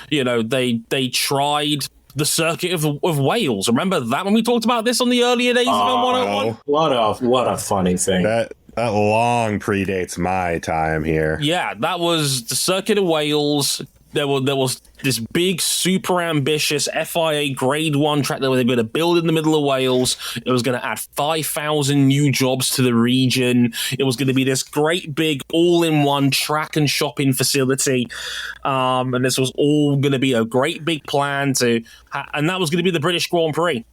They tried the circuit of Wales. Remember that when we talked about this on the earlier days of 101? What a funny thing. That long predates my time here. Yeah, that was the circuit of Wales. There was this big, super ambitious FIA Grade 1 track that they were going to build in the middle of Wales. It was going to add 5,000 new jobs to the region. It was going to be this great big all-in-one track and shopping facility. And this was all going to be a great big plan and that was going to be the British Grand Prix.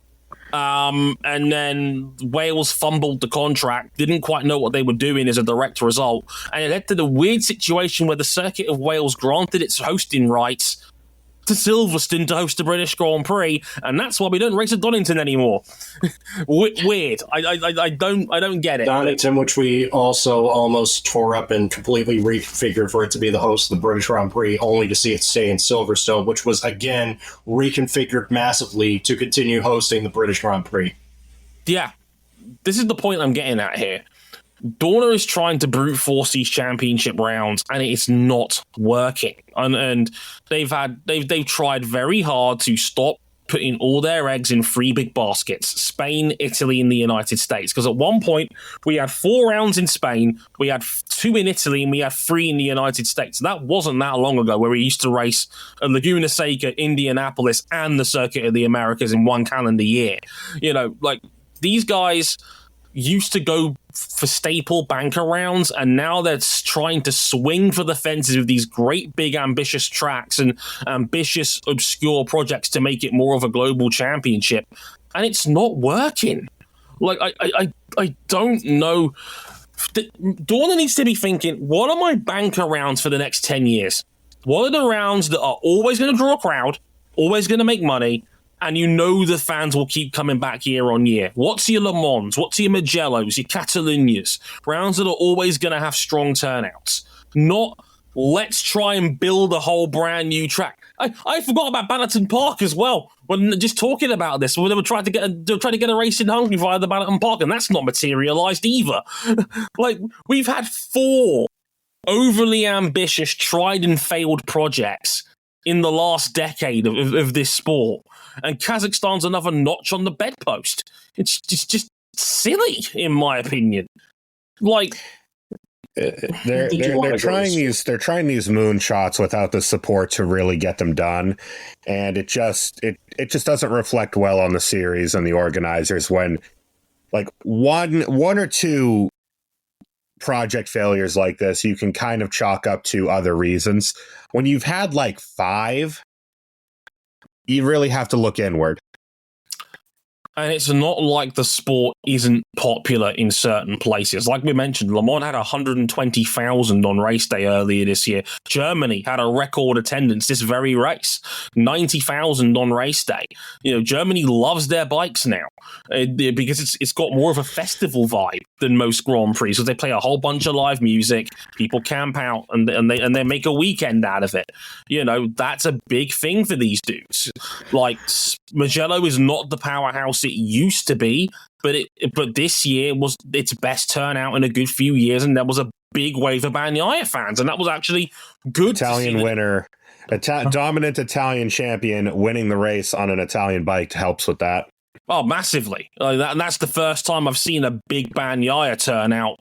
And then Wales fumbled the contract, didn't quite know what they were doing as a direct result. And it led to the weird situation where the Circuit of Wales granted its hosting rights to Silverstone to host the British Grand Prix, and that's why we don't race at Donington anymore. Weird. I don't get it. Donington, which we also almost tore up and completely reconfigured for it to be the host of the British Grand Prix, only to see it stay in Silverstone, which was again reconfigured massively to continue hosting the British Grand Prix. Yeah, this is the point I'm getting at here. Dorna is trying to brute force these championship rounds, and it's not working. And they've tried very hard to stop putting all their eggs in three big baskets: Spain, Italy, and the United States. Because at one point we had 4 rounds in Spain, we had 2 in Italy, and we had 3 in the United States. That wasn't that long ago, where we used to race at Laguna Seca, Indianapolis, and the Circuit of the Americas in one calendar year. These guys used to go for staple banker rounds, and now they're trying to swing for the fences with these great big ambitious tracks and ambitious obscure projects to make it more of a global championship, and it's not working. Like, I don't know. Dorna needs to be thinking, what are my banker rounds for the next 10 years? What are the rounds that are always going to draw a crowd, always going to make money, and you know the fans will keep coming back year on year? What's your Le Mans? What's your Mugellos? Your Catalunyas? Rounds that are always going to have strong turnouts. Not, let's try and build a whole brand new track. I forgot about Bannerton Park as well. When just talking about this, when they were trying to get a race in Hungary via the Bannerton Park, and that's not materialised either. Like, we've had 4 overly ambitious, tried and failed projects in the last decade of this sport, and Kazakhstan's another notch on the bedpost. It's just silly, in my opinion. Like, they're trying these moonshots without the support to really get them done, and it just doesn't reflect well on the series and the organizers when, like, one or two project failures like this you can kind of chalk up to other reasons. When you've had like 5, you really have to look inward. And it's not like the sport isn't popular in certain places. Like we mentioned, Le Mans had 120,000 on race day earlier this year. Germany had a record attendance this very race, 90,000 on race day. You know, Germany loves their bikes now because it's got more of a festival vibe than most Grand Prix. So they play a whole bunch of live music, people camp out, and they make a weekend out of it. You know, that's a big thing for these dudes. Like, Mugello is not the powerhouse it used to be, but this year was its best turnout in a good few years, and there was a big wave of Bagnaia fans, and that was actually good. Italian winner, dominant Italian champion winning the race on an Italian bike helps with that. Oh, massively. That's the first time I've seen a big Bagnaia turnout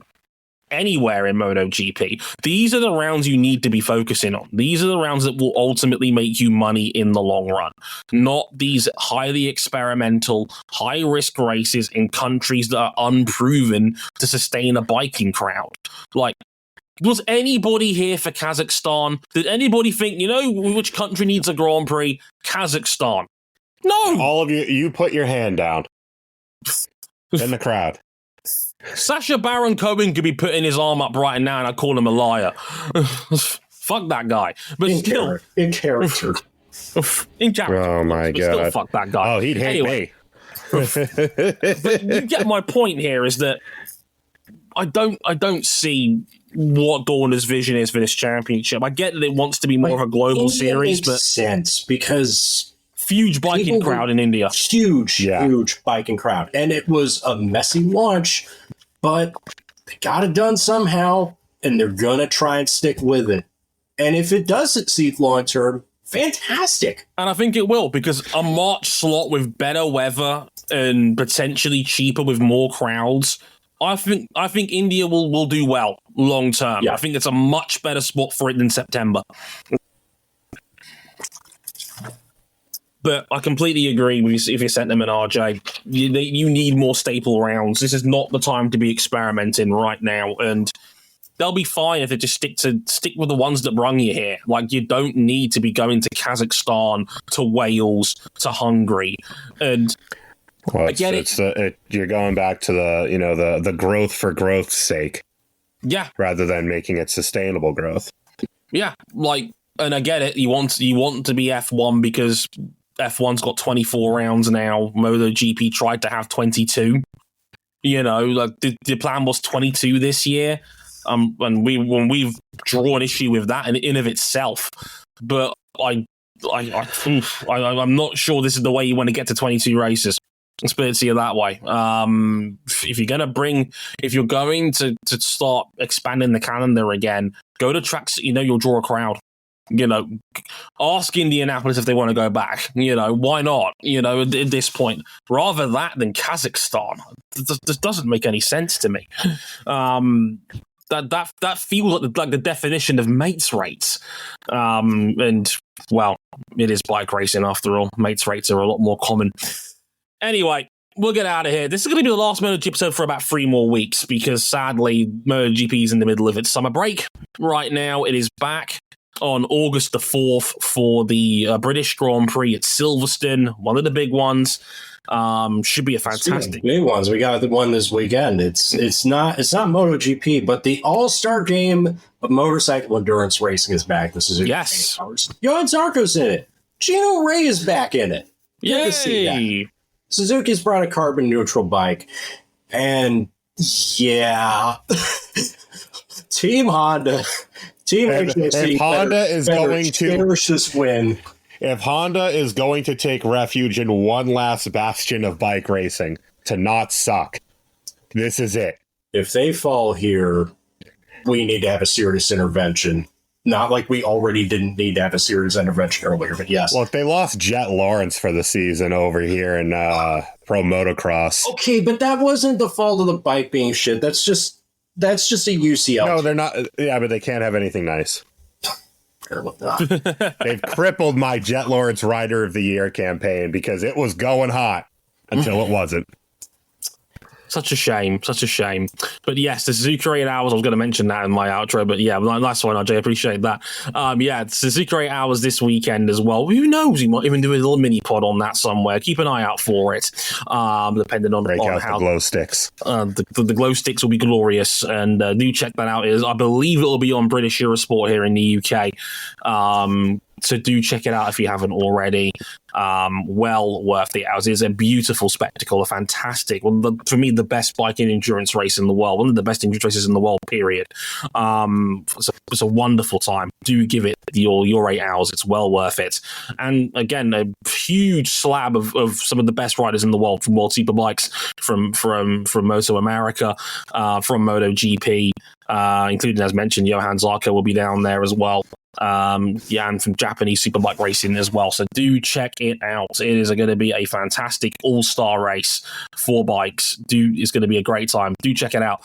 anywhere in MotoGP. These are the rounds you need to be focusing on. These are the rounds that will ultimately make you money in the long run, not these highly experimental, high-risk races in countries that are unproven to sustain a biking crowd. Like, was anybody here for Kazakhstan? Did anybody think, you know, which country needs a Grand Prix? Kazakhstan. No! All of you put your hand down in the crowd. Sacha Baron Cohen could be putting his arm up right now, and I call him a liar. Fuck that guy. But in still, in character. In character. Oh my god! Still, fuck that guy. Oh, he'd hate me. But you get my point here. Is that I don't see what Dorna's vision is for this championship. I get that it wants to be more of a global series, but sense because. Huge biking crowd in India. Huge biking crowd. And it was a messy launch, but they got it done somehow, and they're going to try and stick with it. And if it does succeed long term, fantastic. And I think it will, because a March slot with better weather and potentially cheaper with more crowds, I think India will do well long term. Yeah. I think it's a much better spot for it than September. But I completely agree with your sentiment, RJ. You need more staple rounds. This is not the time to be experimenting right now, and they'll be fine if they just stick with the ones that brung you here. Like, you don't need to be going to Kazakhstan, to Wales, to Hungary, and well, I get it. You're going back to the growth for growth's sake, rather than making it sustainable growth. Yeah, like, and I get it. You want to be F1 because F1's got 24 rounds now. MotoGP tried to have 22. You know, like the plan was 22 this year. And we've drawn issue with that in of itself. But I'm not sure this is the way you want to get to 22 races. Let's put it to you that way. If you're going to start expanding the calendar again, go to tracks that you know you'll draw a crowd. You know, ask Indianapolis if they want to go back. You know, why not? You know, at this point, rather that than Kazakhstan. This doesn't make any sense to me. That feels like the definition of mates rates. And well, it is bike racing after all. Mates rates are a lot more common. Anyway, we'll get out of here. This is going to be the last MotoGP episode for about 3 more weeks because sadly, MotoGP is in the middle of its summer break. Right now, it is back on August the 4th for the British Grand Prix at Silverstone, one of the big ones. Should be a fantastic big ones. We got the one this weekend. It's not MotoGP, but the all-star game of motorcycle endurance racing is back. This is yes. Johan Zarco's in it. Gino Ray is back in it. Yay! Suzuki's brought a carbon neutral bike, and yeah, Team Honda, Team HJC. If Honda is going to cherish this win. If Honda is going to take refuge in one last bastion of bike racing to not suck, this is it. If they fall here, we need to have a serious intervention. Not like we already didn't need to have a serious intervention earlier, but yes. Look, they lost Jet Lawrence for the season over here in pro motocross. Okay, but that wasn't the fault of the bike being shit. That's just a UCL. No, they're not. Yeah, but they can't have anything nice. They've crippled my Jet Lawrence Rider of the Year campaign because it was going hot until it wasn't. Such a shame. But yes, the Suzuki 8 Hours, I was going to mention that in my outro, but yeah, nice one, RJ. I appreciate that. Yeah, Suzuki 8 Hours this weekend as well. Who knows? We might even do a little mini pod on that somewhere. Keep an eye out for it, depending on, how the glow sticks. The glow sticks will be glorious, and do check that out. I believe it will be on British Eurosport here in the UK. So do check it out if you haven't already. Well worth the hours. It's a beautiful spectacle, a fantastic, for me, the best biking endurance race in the world, one of the best endurance races in the world, period. It's a wonderful time. Do give it your 8 hours. It's well worth it. And again, a huge slab of some of the best riders in the world from World Superbikes, from Moto America, from MotoGP, including, as mentioned, Johan Zarco will be down there as well. And from Japanese superbike racing as well. So do check it out. It is going to be a fantastic all-star race for bikes. It's going to be a great time. Do check it out.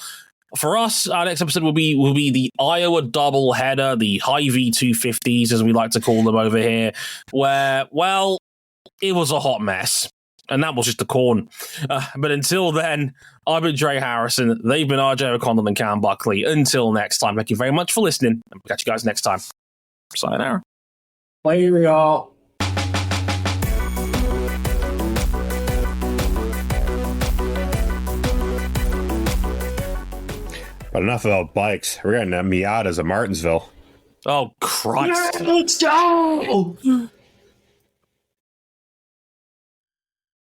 For us, our next episode will be the Iowa doubleheader, the high V250s, as we like to call them over here, where, well, it was a hot mess. And that was just the corn. But until then, I've been Dre Harrison. They've been RJ O'Connell and Cam Buckley. Until next time, thank you very much for listening. And we'll catch you guys next time. Sayonara. Later, y'all. But enough about bikes. We're getting Miatas at Martinsville. Oh, Christ. Yeah, let's go!